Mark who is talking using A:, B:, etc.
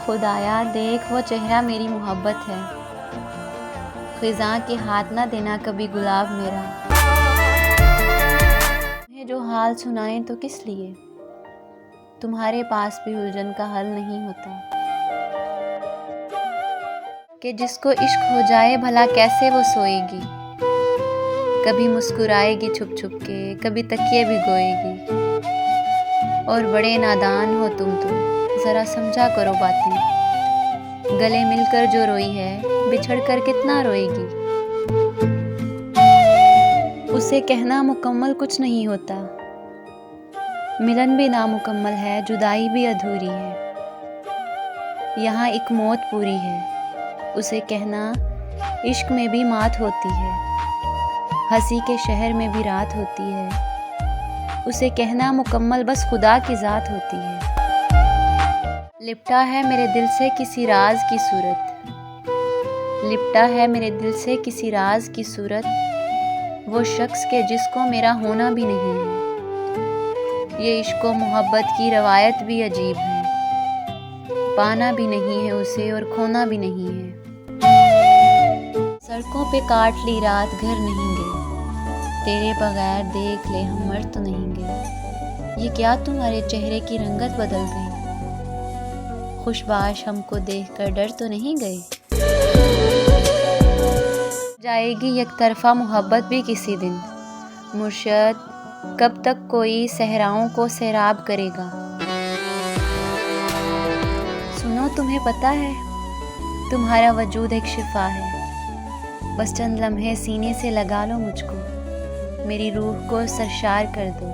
A: खुदाया देख वो चेहरा मेरी मोहब्बत है, ख़िज़ां के हाथ ना देना कभी गुलाब मेरा। तुम्हें जो हाल सुनाएं तो किस लिए, तुम्हारे पास भी उलझन का हल नहीं होता। कि जिसको इश्क हो जाए भला कैसे वो सोएगी, कभी मुस्कुराएगी छुप छुप के, कभी तकिए भिगोएगी। और बड़े नादान हो तुम तो ज़रा समझा करो बातें, गले मिलकर जो रोई है बिछड़ कर कितना रोएगी। उसे कहना मुकम्मल कुछ नहीं होता, मिलन भी नामुकम्मल है, जुदाई भी अधूरी है। यहाँ एक मौत पूरी है, उसे कहना इश्क में भी मात होती है, हंसी के शहर में भी रात होती है। उसे कहना मुकम्मल बस खुदा की ज़ात होती है। लिपटा है मेरे दिल से किसी राज की सूरत, लिपटा है मेरे दिल से किसी राज की सूरत, वो शख्स के जिसको मेरा होना भी नहीं है। ये इश्क व मोहब्बत की रवायत भी अजीब है, पाना भी नहीं है उसे और खोना भी नहीं है। सड़कों पे काट ली रात घर नहीं गए, तेरे बगैर देख ले हम मर तो नहीं गए। ये क्या तुम्हारे चेहरे की रंगत बदल गई, खुशबाश हमको देखकर डर तो नहीं गए। जाएगी एक तरफा मोहब्बत भी किसी दिन, मुर्शद कब तक कोई सहराओं को सैराब करेगा। सुनो तुम्हें पता है तुम्हारा वजूद एक शिफा है, बस चंद लम्हे सीने से लगा लो मुझको, मेरी रूह को सरशार कर दो।